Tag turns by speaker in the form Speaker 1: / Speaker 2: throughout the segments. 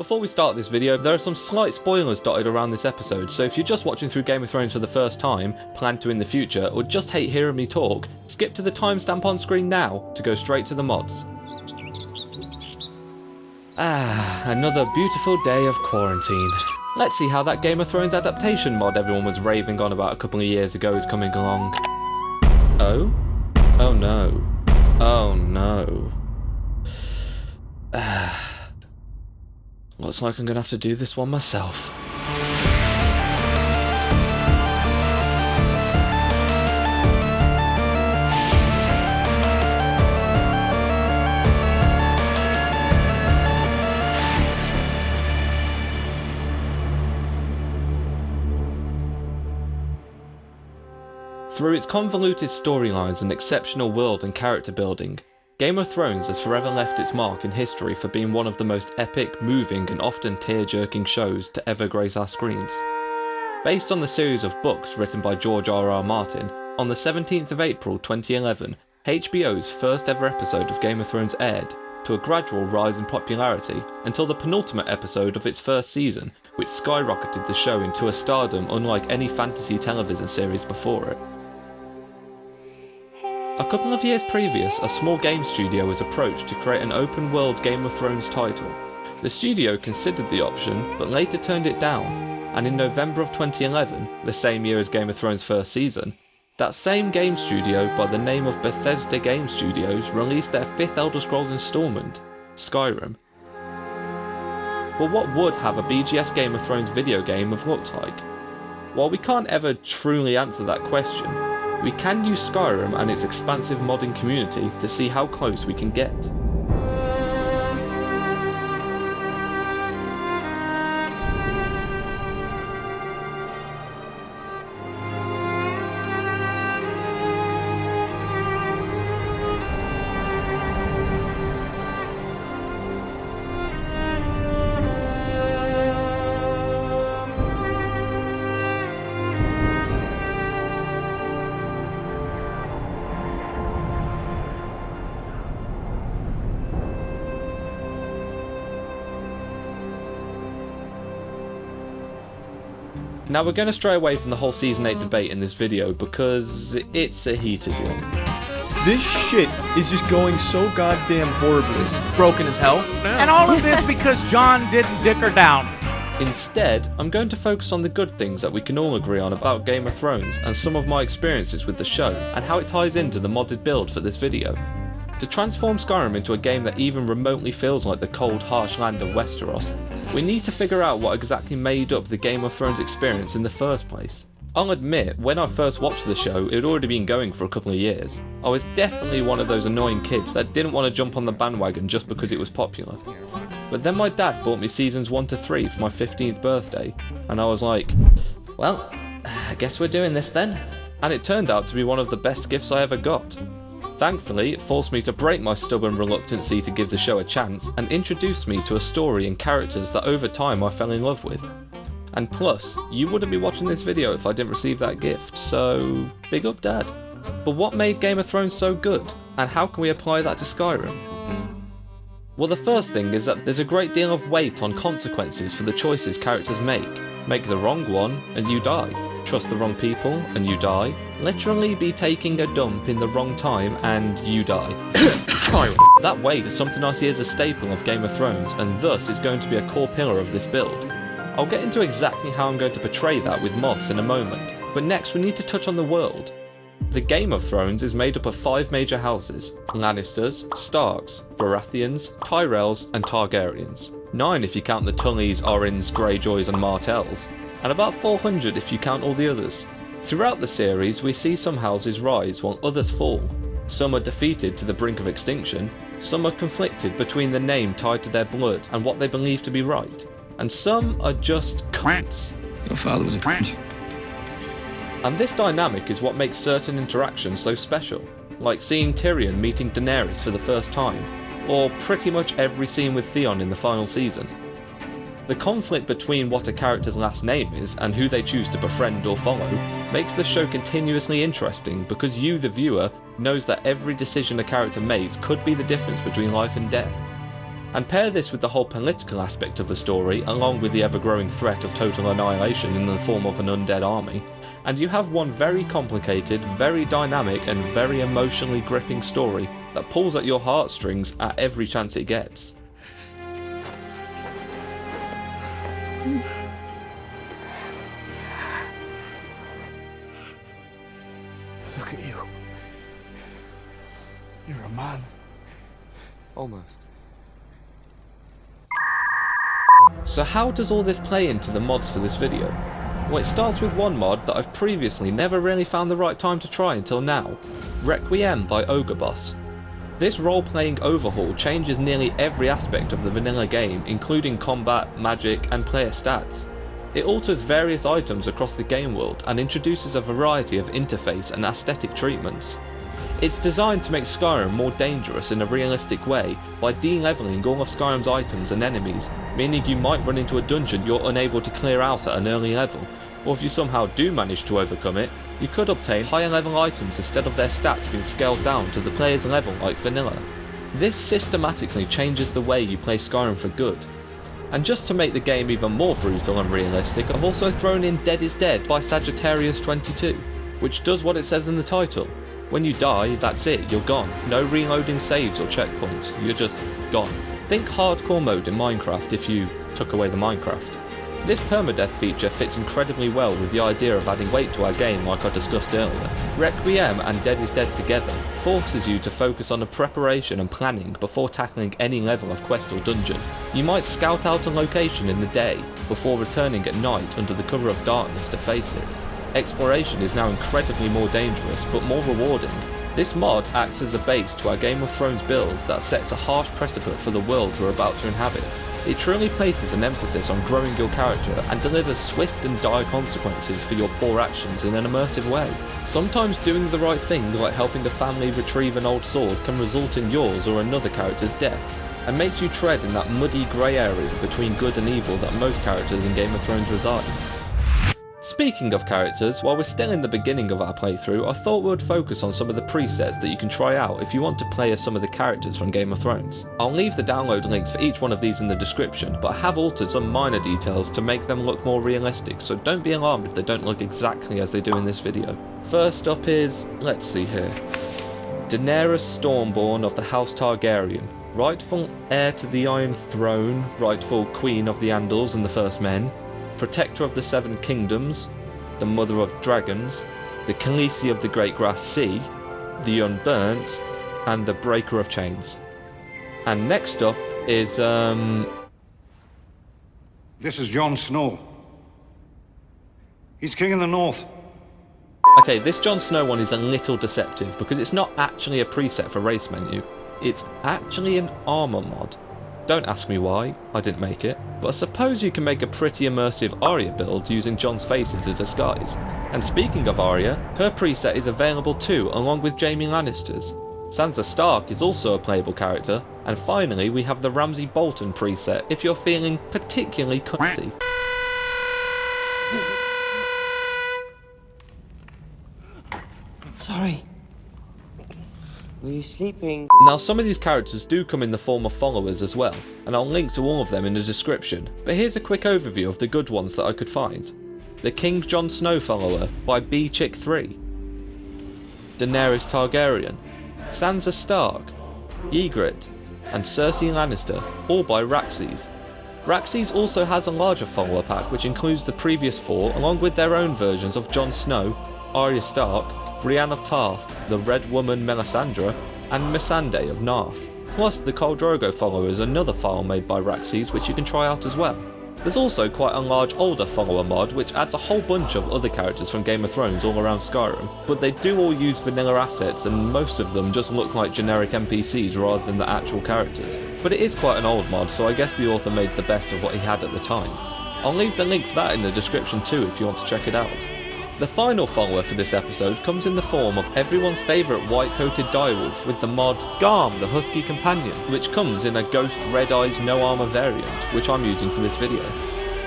Speaker 1: Before we start this video, there are some slight spoilers dotted around this episode, so if you're just watching through Game of Thrones for the first time, plan to in the future, or just hate hearing me talk, skip to the timestamp on screen now to go straight to the mods. Another beautiful day of quarantine. Let's see how that Game of Thrones adaptation mod everyone was raving on about a couple of years ago is coming along. Oh? Oh no. Oh no. Looks like I'm gonna have to do this one myself. Through its convoluted storylines and exceptional world and character building, Game of Thrones has forever left its mark in history for being one of the most epic, moving and often tear-jerking shows to ever grace our screens. Based on the series of books written by George R.R. Martin, on the 17th of April 2011, HBO's first ever episode of Game of Thrones aired, to a gradual rise in popularity until the penultimate episode of its first season, which skyrocketed the show into a stardom unlike any fantasy television series before it. A couple of years previous, a small game studio was approached to create an open-world Game of Thrones title. The studio considered the option, but later turned it down, and in November of 2011, the same year as Game of Thrones' first season, that same game studio by the name of Bethesda Game Studios released their fifth Elder Scrolls installment, Skyrim. But what would have a BGS Game of Thrones video game have looked like? While we can't ever truly answer that question, we can use Skyrim and its expansive modding community to see how close we can get. Now we're going to stray away from the whole Season 8 debate in this video because it's a heated one.
Speaker 2: This shit is just going so goddamn horribly.
Speaker 3: This is broken as hell. And all of this because John didn't dick her down.
Speaker 1: Instead, I'm going to focus on the good things that we can all agree on about Game of Thrones and some of my experiences with the show and how it ties into the modded build for this video. To transform Skyrim into a game that even remotely feels like the cold, harsh land of Westeros, we need to figure out what exactly made up the Game of Thrones experience in the first place. I'll admit, when I first watched the show, it had already been going for a couple of years. I was definitely one of those annoying kids that didn't want to jump on the bandwagon just because it was popular. But then my dad bought me seasons 1 to 3 for my 15th birthday, and I was like, well, I guess we're doing this then. And it turned out to be one of the best gifts I ever got. Thankfully, it forced me to break my stubborn reluctancy to give the show a chance and introduced me to a story and characters that over time I fell in love with. And plus, you wouldn't be watching this video if I didn't receive that gift, so big up Dad. But what made Game of Thrones so good, and how can we apply that to Skyrim? Well, the first thing is that there's a great deal of weight on consequences for the choices characters make. Make the wrong one, and you die. Trust the wrong people, and you die. Literally be taking a dump in the wrong time, and you die. That weight is something I see as a staple of Game of Thrones, and thus is going to be a core pillar of this build. I'll get into exactly how I'm going to portray that with mods in a moment, but next we need to touch on the world. The Game of Thrones is made up of 5 major houses: Lannisters, Starks, Baratheons, Tyrells and Targaryens. 9 if you count the Tullys, Orrins, Greyjoys and Martells, and about 400 if you count all the others. Throughout the series we see some houses rise while others fall. Some are defeated to the brink of extinction, some are conflicted between the name tied to their blood and what they believe to be right, and some are just cunts.
Speaker 4: Your father was a cunt.
Speaker 1: And this dynamic is what makes certain interactions so special, like seeing Tyrion meeting Daenerys for the first time, or pretty much every scene with Theon in the final season. The conflict between what a character's last name is and who they choose to befriend or follow makes the show continuously interesting because you, the viewer, knows that every decision a character makes could be the difference between life and death. And pair this with the whole political aspect of the story, along with the ever-growing threat of total annihilation in the form of an undead army, and you have one very complicated, very dynamic and very emotionally gripping story that pulls at your heartstrings at every chance it gets.
Speaker 4: Look at you. You're a man.
Speaker 5: Almost.
Speaker 1: So how does all this play into the mods for this video? Well, it starts with one mod that I've previously never really found the right time to try until now, Requiem by Ogre Boss. This role-playing overhaul changes nearly every aspect of the vanilla game, including combat, magic and player stats. It alters various items across the game world and introduces a variety of interface and aesthetic treatments. It's designed to make Skyrim more dangerous in a realistic way by de-leveling all of Skyrim's items and enemies, meaning you might run into a dungeon you're unable to clear out at an early level, or if you somehow do manage to overcome it, you could obtain higher level items instead of their stats being scaled down to the player's level like vanilla. This systematically changes the way you play Skyrim for good. And just to make the game even more brutal and realistic, I've also thrown in Dead is Dead by Sagittarius22, which does what it says in the title. When you die, that's it, you're gone. No reloading saves or checkpoints, you're just gone. Think hardcore mode in Minecraft if you took away the Minecraft. This permadeath feature fits incredibly well with the idea of adding weight to our game like I discussed earlier. Requiem and Dead is Dead together forces you to focus on the preparation and planning before tackling any level of quest or dungeon. You might scout out a location in the day before returning at night under the cover of darkness to face it. Exploration is now incredibly more dangerous but more rewarding. This mod acts as a base to our Game of Thrones build that sets a harsh precedent for the world we're about to inhabit. It truly places an emphasis on growing your character and delivers swift and dire consequences for your poor actions in an immersive way. Sometimes doing the right thing, like helping the family retrieve an old sword, can result in yours or another character's death, and makes you tread in that muddy grey area between good and evil that most characters in Game of Thrones reside. Speaking of characters, while we're still in the beginning of our playthrough, I thought we would focus on some of the presets that you can try out if you want to play as some of the characters from Game of Thrones. I'll leave the download links for each one of these in the description, but I have altered some minor details to make them look more realistic, so don't be alarmed if they don't look exactly as they do in this video. First up is, let's see here, Daenerys Stormborn of the House Targaryen, rightful heir to the Iron Throne, rightful Queen of the Andals and the First Men, Protector of the Seven Kingdoms, the Mother of Dragons, the Khaleesi of the Great Grass Sea, the Unburnt, and the Breaker of Chains. And next up is,
Speaker 6: This is Jon Snow. He's king in the north.
Speaker 1: Okay, this Jon Snow one is a little deceptive because it's not actually a preset for race menu. It's actually an armor mod. Don't ask me why, I didn't make it, but I suppose you can make a pretty immersive Arya build using Jon's face as a disguise. And speaking of Arya, her preset is available too, along with Jaime Lannister's. Sansa Stark is also a playable character, and finally we have the Ramsay Bolton preset if you're feeling particularly cunty.
Speaker 5: Sorry. Were you sleeping?
Speaker 1: Now some of these characters do come in the form of followers as well, and I'll link to all of them in the description, but here's a quick overview of the good ones that I could find. The King Jon Snow follower by BChick3, Daenerys Targaryen, Sansa Stark, Ygritte, and Cersei Lannister, all by Raxes. Raxes also has a larger follower pack which includes the previous four along with their own versions of Jon Snow, Arya Stark, Brienne of Tarth, the Red Woman Melisandre, and Missandei of Narth. Plus the Khal Drogo follower is another file made by Raxes which you can try out as well. There's also quite a large older follower mod which adds a whole bunch of other characters from Game of Thrones all around Skyrim, but they do all use vanilla assets and most of them just look like generic NPCs rather than the actual characters. But it is quite an old mod, so I guess the author made the best of what he had at the time. I'll leave the link for that in the description too if you want to check it out. The final follower for this episode comes in the form of everyone's favourite white-coated direwolf with the mod Garm the Husky Companion, which comes in a Ghost Red Eyes No Armour variant, which I'm using for this video.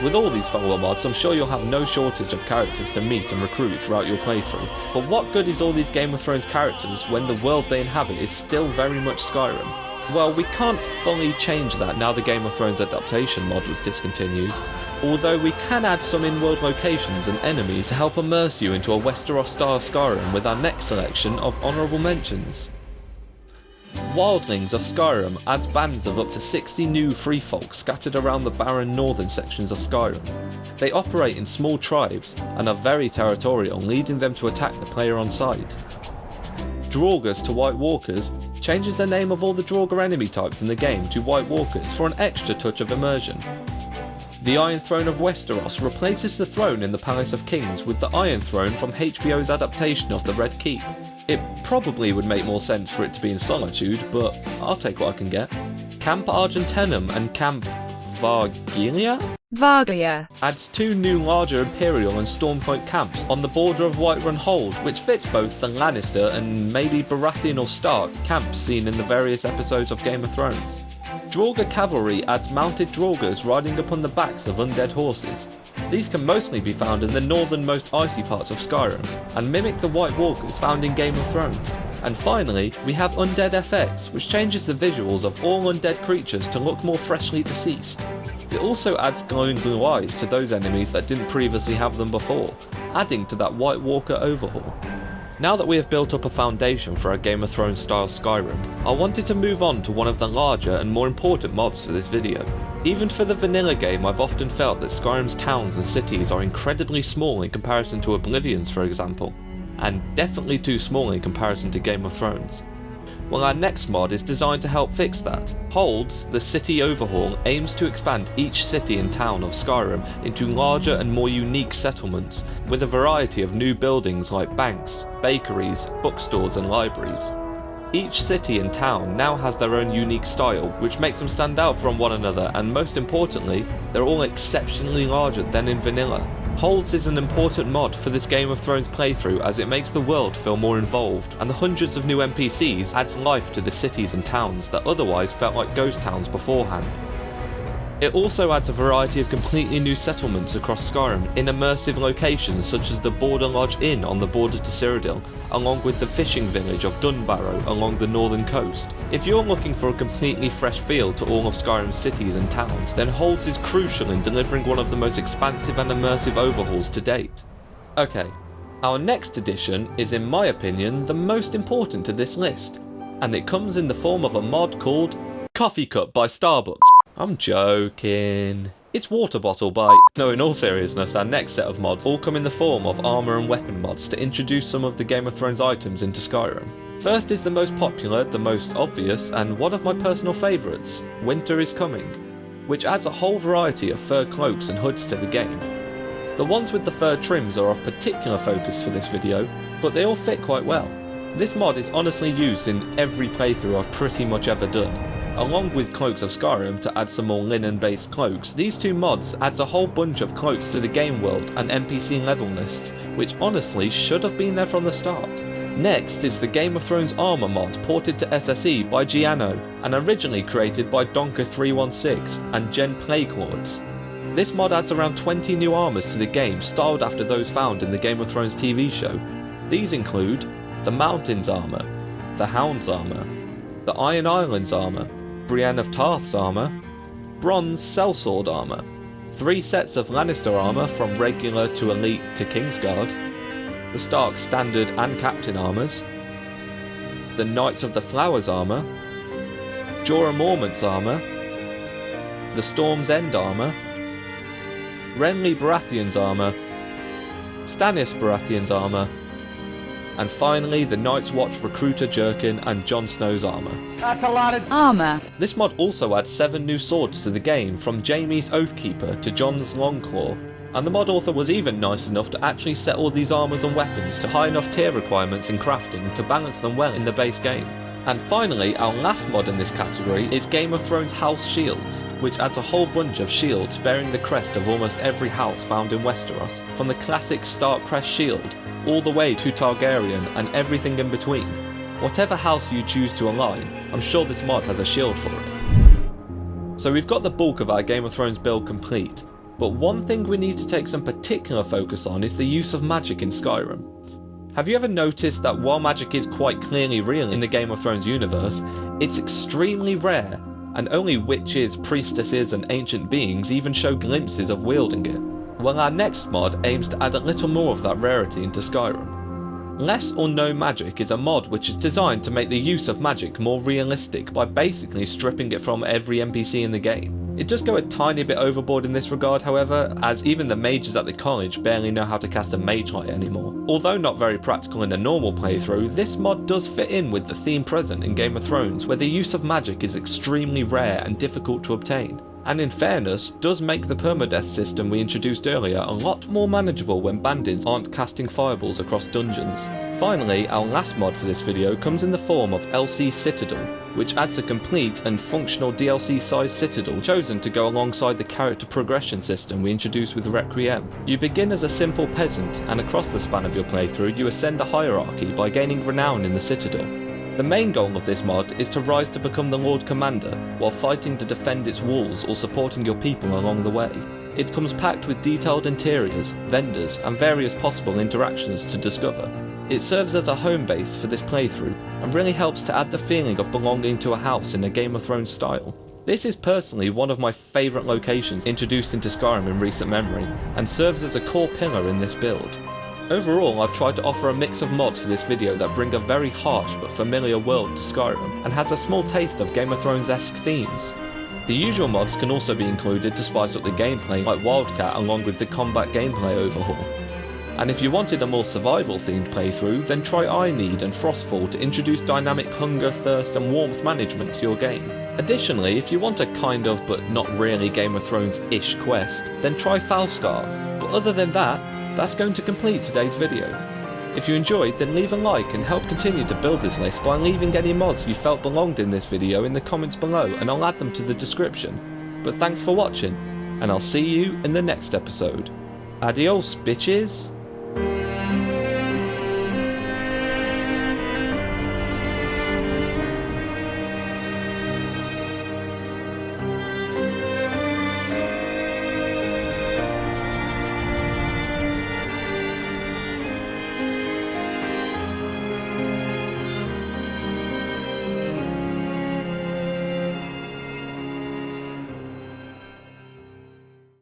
Speaker 1: With all these follower mods, I'm sure you'll have no shortage of characters to meet and recruit throughout your playthrough, but what good is all these Game of Thrones characters when the world they inhabit is still very much Skyrim? Well, we can't fully change that now the Game of Thrones adaptation mod was discontinued, although we can add some in-world locations and enemies to help immerse you into a Westeros-style Skyrim with our next selection of honourable mentions. Wildlings of Skyrim adds bands of up to 60 new free folk scattered around the barren northern sections of Skyrim. They operate in small tribes and are very territorial, leading them to attack the player on sight. Draugrs to White Walkers changes the name of all the Draugr enemy types in the game to White Walkers for an extra touch of immersion. The Iron Throne of Westeros replaces the throne in the Palace of Kings with the Iron Throne from HBO's adaptation of the Red Keep. It probably would make more sense for it to be in Solitude, but I'll take what I can get. Camp Argentenum and Camp Vargilia adds 2 new larger Imperial and Stormcloak camps on the border of Whiterun Hold, which fits both the Lannister and maybe Baratheon or Stark camps seen in the various episodes of Game of Thrones. Draugr Cavalry adds mounted Draugrs riding upon the backs of undead horses. These can mostly be found in the northernmost icy parts of Skyrim, and mimic the White Walkers found in Game of Thrones. And finally, we have Undead FX, which changes the visuals of all undead creatures to look more freshly deceased. It also adds glowing blue eyes to those enemies that didn't previously have them before, adding to that White Walker overhaul. Now that we have built up a foundation for our Game of Thrones style Skyrim, I wanted to move on to one of the larger and more important mods for this video. Even for the vanilla game, I've often felt that Skyrim's towns and cities are incredibly small in comparison to Oblivion's, for example, and definitely too small in comparison to Game of Thrones. Well, our next mod is designed to help fix that. Holds, the city overhaul, aims to expand each city and town of Skyrim into larger and more unique settlements, with a variety of new buildings like banks, bakeries, bookstores and libraries. Each city and town now has their own unique style, which makes them stand out from one another, and most importantly, they're all exceptionally larger than in vanilla. Holds is an important mod for this Game of Thrones playthrough as it makes the world feel more involved, and the hundreds of new NPCs adds life to the cities and towns that otherwise felt like ghost towns beforehand. It also adds a variety of completely new settlements across Skyrim in immersive locations such as the Border Lodge Inn on the border to Cyrodiil, along with the fishing village of Dunbarrow along the northern coast. If you're looking for a completely fresh feel to all of Skyrim's cities and towns, then Holds is crucial in delivering one of the most expansive and immersive overhauls to date. Okay, our next addition is in my opinion the most important to this list, and it comes in the form of a mod called Coffee Cup by Starbucks. I'm joking. It's Water Bottle by... No, in all seriousness, our next set of mods all come in the form of armour and weapon mods to introduce some of the Game of Thrones items into Skyrim. First is the most popular, the most obvious, and one of my personal favourites, Winter is Coming, which adds a whole variety of fur cloaks and hoods to the game. The ones with the fur trims are of particular focus for this video, but they all fit quite well. This mod is honestly used in every playthrough I've pretty much ever done. Along with Cloaks of Skyrim to add some more linen-based cloaks, these two mods adds a whole bunch of cloaks to the game world and NPC level lists, which honestly should have been there from the start. Next is the Game of Thrones armour mod ported to SSE by Giano, and originally created by Donker316 and Jen Plaguelords. This mod adds around 20 new armours to the game styled after those found in the Game of Thrones TV show. These include the Mountains armour, the Hound's armour, the Iron Islands armour, Brienne of Tarth's armour, Bronze Sellsword armour, 3 sets of Lannister armour from regular to elite to Kingsguard, the Stark Standard and Captain armours, the Knights of the Flowers armour, Jorah Mormont's armour, the Storm's End armour, Renly Baratheon's armour, Stannis Baratheon's armour, and finally the Night's Watch Recruiter Jerkin and Jon Snow's armour.
Speaker 3: That's a lot of
Speaker 7: armour.
Speaker 1: This mod also adds 7 new swords to the game, from Jaime's Oathkeeper to Jon's Longclaw, and the mod author was even nice enough to actually set all these armours and weapons to high enough tier requirements in crafting to balance them well in the base game. And finally, our last mod in this category is Game of Thrones House Shields, which adds a whole bunch of shields bearing the crest of almost every house found in Westeros, from the classic Stark crest shield all the way to Targaryen and everything in between. Whatever house you choose to align, I'm sure this mod has a shield for it. So we've got the bulk of our Game of Thrones build complete, but one thing we need to take some particular focus on is the use of magic in Skyrim. Have you ever noticed that while magic is quite clearly real in the Game of Thrones universe, it's extremely rare, and only witches, priestesses and ancient beings even show glimpses of wielding it? Well, our next mod aims to add a little more of that rarity into Skyrim. Less or No Magic is a mod which is designed to make the use of magic more realistic by basically stripping it from every NPC in the game. It does go a tiny bit overboard in this regard, however, as even the mages at the college barely know how to cast a mage light anymore. Although not very practical in a normal playthrough, this mod does fit in with the theme present in Game of Thrones, where the use of magic is extremely rare and difficult to obtain. And in fairness, does make the permadeath system we introduced earlier a lot more manageable when bandits aren't casting fireballs across dungeons. Finally, our last mod for this video comes in the form of LC Citadel, which adds a complete and functional DLC-sized citadel chosen to go alongside the character progression system we introduced with Requiem. You begin as a simple peasant, and across the span of your playthrough you ascend the hierarchy by gaining renown in the citadel. The main goal of this mod is to rise to become the Lord Commander, while fighting to defend its walls or supporting your people along the way. It comes packed with detailed interiors, vendors, and various possible interactions to discover. It serves as a home base for this playthrough, and really helps to add the feeling of belonging to a house in a Game of Thrones style. This is personally one of my favourite locations introduced into Skyrim in recent memory, and serves as a core pillar in this build. Overall, I've tried to offer a mix of mods for this video that bring a very harsh but familiar world to Skyrim, and has a small taste of Game of Thrones-esque themes. The usual mods can also be included to spice up the gameplay, like Wildcat along with the combat gameplay overhaul. And if you wanted a more survival-themed playthrough, then try Ironmead and Frostfall to introduce dynamic hunger, thirst and warmth management to your game. Additionally, if you want a kind of but not really Game of Thrones-ish quest, then try Falskar. But other than that, that's going to complete today's video. If you enjoyed, then leave a like and help continue to build this list by leaving any mods you felt belonged in this video in the comments below, and I'll add them to the description. But thanks for watching, and I'll see you in the next episode. Adios, bitches!